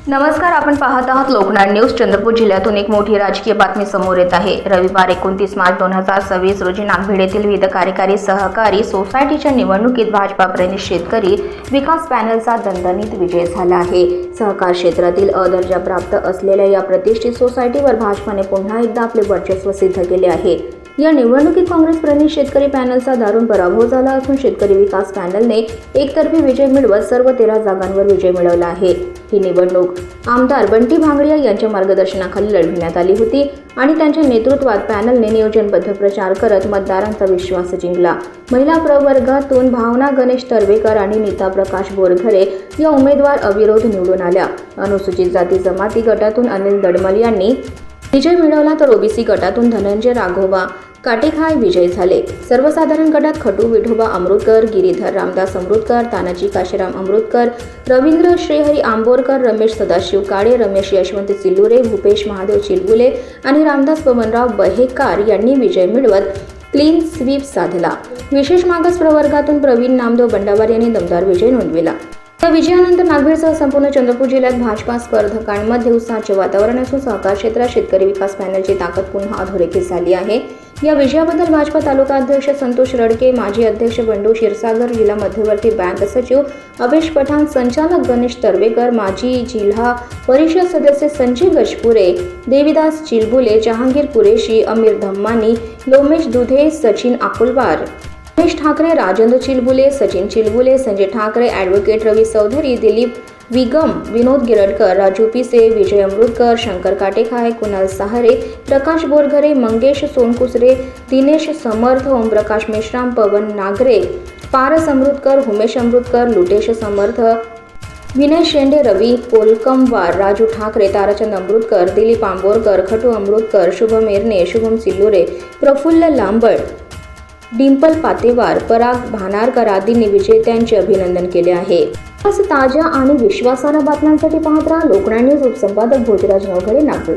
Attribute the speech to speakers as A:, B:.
A: नमस्कार, आपण पाहत आहात लोकनाड न्यूज. चंद्रपूर जिल्ह्यातून एक मोठी राजकीय बातमी समोर येत आहे. रविवार 29 मार्च 2026 रोजी नागभीड येथील विविध कार्यकारी सहकारी सोसायटीच्या निवडणुकीत भाजपा प्रणित शेतकरी विकास पॅनलचा दणदणीत विजय झाला आहे. सहकार क्षेत्रातील दर्जा प्राप्त असलेल्या या प्रतिष्ठित सोसायटीवर भाजपाने पुन्हा एकदा आपले वर्चस्व सिद्ध केले आहे. या निवडणुकीत काँग्रेस प्रणित शेतकरी पॅनलचा दारुण पराभव झाला असून शेतकरी विकास पॅनलने एकतर्फी विजय मिळवत सर्व 13 जागांवर विजय मिळवला आहे. ही निवडणूक आमदार बंटी भांगडिया यांच्या मार्गदर्शनाखाली लढविण्यात आली होती आणि त्यांच्या नेतृत्वात पॅनलने नियोजनबद्ध प्रचार करत मतदारांचा विश्वास जिंकला. महिला प्रवर्गातून भावना गणेश तर्वेकर आणि नीता प्रकाश बोरघरे या उमेदवार अविरोध निवडून आल्या. अनुसूचित जाती जमाती गटातून अनिल दडमल यांनी विजय मिळवला तर ओबीसी गटातून धनंजय राघोबा काटेखाय विजयी झाले. सर्वसाधारण गटात खटू विठोबा अमृतकर, गिरीधर रामदास अमृतकर, तानाजी काशीराम अमृतकर, रवींद्र श्रीहरी आंबोरकर, रमेश सदाशिव काळे, रमेश यशवंत चिल्लुरे, भूपेश महादेव चिलबुले आणि रामदास पवनराव बहेकार यांनी विजय मिळवत क्लीन स्वीप साधला. विशेष मागास प्रवर्गातून प्रवीण नामदेव बंडावार यांनी दमदार विजय नोंदविला. या विजयानंतर नागभीडसह संपूर्ण चंद्रपूर जिल्ह्यात भाजपा स्पर्धकांमध्ये उत्साहाचे वातावरण असून सहकार क्षेत्रात शेतकरी विकास पॅनलची ताकद पुन्हा अधोरेखित झाली आहे. या विजयाबद्दल भाजपा तालुका अध्यक्ष संतोष रडके, माजी अध्यक्ष बंडू क्षीरसागर, जिल्हा मध्यवर्ती बँक सचिव अवेश पठाण, संचालक गणेश तर्वेकर, माजी जिल्हा परिषद सदस्य संजय गजपुरे, देवीदास चिलबुले, जहांगीर कुरेशी, अमीर धम्मानी, लोमेश दुधे, सचिन अकुलवार, रमेश ठाकरे, राजेंद्र चिलबुले, सचिन चिलबुले, संजय ठाकरे, ॲडव्होकेट रवी चौधरी, दिलीप विगम, विनोद गिरडकर, राजू पिसे, विजय अमृतकर, शंकर काटेखाय, कुणाल सहारे, प्रकाश बोरघरे, मंगेश सोनकुसरे, दिनेश समर्थ, ओमप्रकाश मेश्राम, पवन नागरे, पारस अमृतकर, उमेश अमृतकर, लुटेश समर्थ, विनय शेंडे, रवी कोलकमवार, राजू ठाकरे, ताराचंद अमृतकर, दिलीप आंबोरकर, खटू अमृतकर, शुभम एरणे, शुभम सिल्लोरे, प्रफुल्ल लांबळ, डिंपल पातेवार, पराग भानारकर आदींनी विजेत्यांचे अभिनंदन केले आहे. ताज्या आणि विश्वासार्ह बातम्यांसाठी पाहत राहा लोकनाड न्यूज. उपसंपादक भोजराज नवघरे, नागपूर.